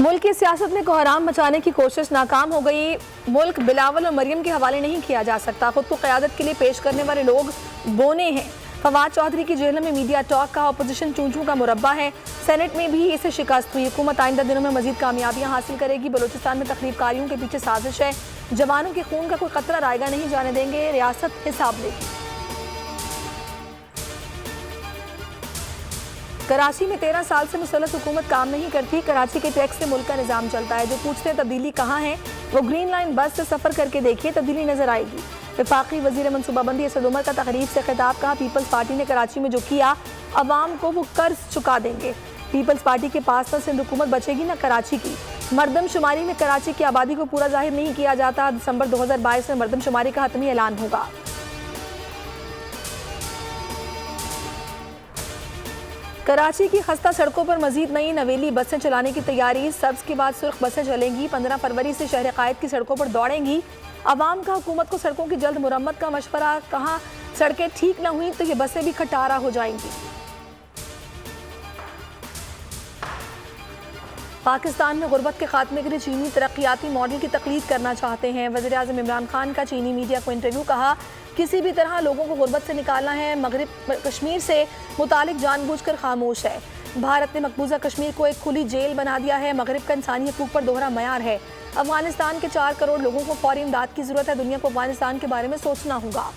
मुल्क की सियासत में कोहराम मचाने की कोशिश नाकाम हो गई। मुल्क बिलावल और मरियम के हवाले नहीं किया जा सकता। खुद को क़यादत के लिए पेश करने वाले लोग बोने हैं। फवाद चौधरी की जेल में मीडिया टॉक का अपोजिशन चूंचू का मुरब्बा है। सेनेट में भी इसे शिकस्त हुई। हुकूमत आइंदा दिनों में मजीद कामयाबियां हासिल करेगी। बलूचिस्तान में तखरीबकारियों के पीछे साजिश है। जवानों के खून का कोई कतरा रायगा नहीं जाने देंगे। रियासत हिसाब लेगी। कराची में 13 साल से मुसल्लत हुकूमत काम नहीं करती। कराची के टैक्स से मुल्क का निज़ाम चलता है। जो पूछते हैं तब्दीली कहाँ है, वो ग्रीन लाइन बस से सफ़र करके देखिए, तब्दीली नजर आएगी। वफाकी वजीर मनसूबाबंदी असद उमर का तकरीब से खिताब। कहा पीपल्स पार्टी ने कराची में जो किया अवाम को वो कर्ज चुका देंगे। पीपल्स पार्टी के पास न सिंध हुकूमत बचेगी न कराची की। मरदमशुमारी में कराची की आबादी को पूरा जाहिर नहीं किया जाता। दिसंबर 2022 में मरदमशुमारी का हतमी ऐलान होगा। कराची की खस्ता सड़कों पर मजीद नई नवेली बसें चलाने की तैयारी। सब्ज के बाद सुर्ख बसें चलेंगी। 15 फरवरी से शहर कायद की सड़कों पर दौड़ेंगी। अवाम का हुकूमत को सड़कों की जल्द मुरम्मत का मशवरा। कहाँ सड़कें ठीक न हुई तो ये बसें भी खटारा हो जाएंगी। पाकिस्तान में गुर्बत के खात्मे के लिए चीनी तरक्याती मॉडल की तकलीद करना चाहते हैं। वज़ीर आज़म इमरान खान का चीनी मीडिया को इंटरव्यू। कहा किसी भी तरह लोगों को गुर्बत से निकालना है। मगरिब कश्मीर से मुतालिक जानबूझकर खामोश है। भारत ने मकबूजा कश्मीर को एक खुली जेल बना दिया है। मगरिब का इंसानी हकूक पर दोहरा मयार है। अफगानिस्तान के 4 करोड़ लोगों को फौरी इमदाद की जरूरत है। दुनिया को अफगानिस्तान के बारे में सोचना होगा।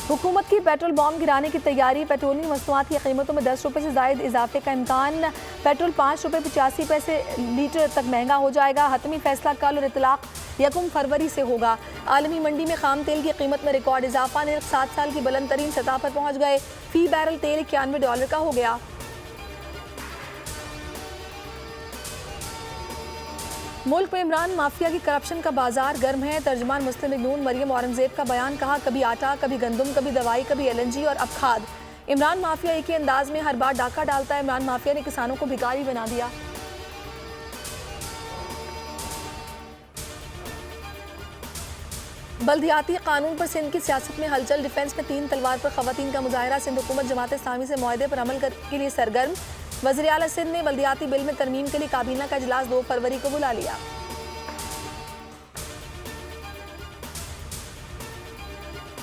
हुकूमत की पेट्रोल बॉम्ब गिराने की तैयारी। पेट्रोलियम मसनूआत की कीमतों में 10 रुपये से जायद इजाफे का इम्कान। पेट्रोल 5 रुपये 85 पैसे लीटर तक महंगा हो जाएगा। हतमी फैसला कल और इतलाक 1 फरवरी से होगा। आलमी मंडी में खाम तेल की कीमत में रिकॉर्ड इजाफा। निर्ख 7 साल की बुलंद तरीन सतह पर पहुंच गए। फी बैरल तेल $91 का हो गया। मुल्क में इमरान माफिया की करप्शन का बाजार गर्म है। तर्जमान मुस्लिम लीग नून मरियम औरंगजेब का बयान। कहा कभी आटा, कभी गंदम, कभी दवाई, कभी LNG और अब खाद। इमरान माफिया एक ही अंदाज में हर बार डाका डालता है। इमरान माफिया ने किसानों को भिखारी बना दिया। बल्दियाती कानून पर सिंध की सियासत में हलचल। डिफेंस में 3 तलवार पर खवातीन का मुजाहरा। सिंध हुकूमत जमात इस्लामी से मुआहदे पर अमल के लिए सरगर्म। वज़ीर आला सिंध ने बल्दियाती बिल में तरमीम के लिए काबीना का इजलास 2 फरवरी को बुला लिया।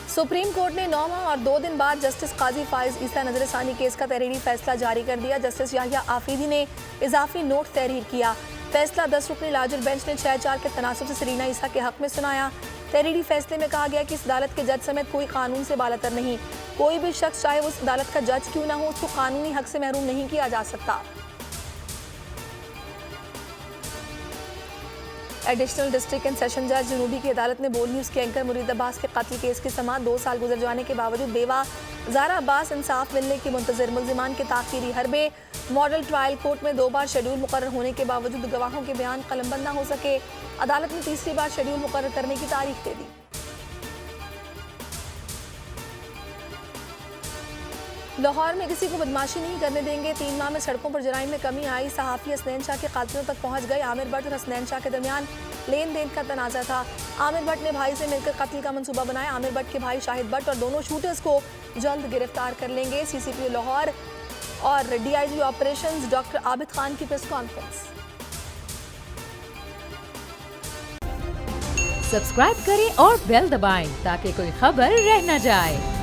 सुप्रीम कोर्ट ने 9 माह और 2 दिन बाद जस्टिस काजी फाइज ईसा नजरसानी केस का तहरीरी फैसला जारी कर दिया। जस्टिस याहिया आफरीदी ने इजाफी नोट तहरीर किया। फैसला 10 रुकनी लार्जर बेंच ने 6-4 के तनासुब से सरीना ईसा के हक में सुनाया। तहरीरी फैसले में कहा गया कि इस अदालत के जज समेत कोई कानून से बालातर नहीं। कोई भी शख्स चाहे वो उस अदालत का जज क्यों ना हो, उसको कानूनी हक से महरूम नहीं किया जा सकता। एडिशनल डिस्ट्रिक्ट एंड सेशन जज जनूबी की अदालत ने बोल न्यूज़ के एंकर मुरीद अब्बास के कत्ल केस की समाअत 2 साल गुजर जाने के बावजूद बेवा ज़ारा अब्बास इंसाफ मिलने की मुंतज़िर। मुल्ज़िमान के ताख़ीरी हरबे। मॉडल ट्रायल कोर्ट में 2 बार शेड्यूल मुकर्रर होने के बावजूद गवाहों के बयान कलमबंद न हो सके। अदालत ने तीसरी बार शेड्यूल मुकर्रर करने की तारीख दे दी। लाहौर में किसी को बदमाशी नहीं करने देंगे। 3 माह में सड़कों पर जराइम में कमी आई। सहाफ़ी हसनैन शाह के कातिलों तक पहुंच गए। आमिर भट्ट और हसनैन शाह के दरमियान लेन देन का तनाज़ा था। आमिर भट्ट ने भाई से मिलकर कत्ल का मंसूबा बनाया। आमिर भट्ट के भाई शाहिद भट्ट और दोनों शूटर्स को जल्द गिरफ्तार कर लेंगे। CCPO लाहौर और DIG operations doctor Abid Khan की प्रेस कॉन्फ्रेंस। सब्सक्राइब करें और बेल दबाएं ताकि कोई खबर रह न जाए।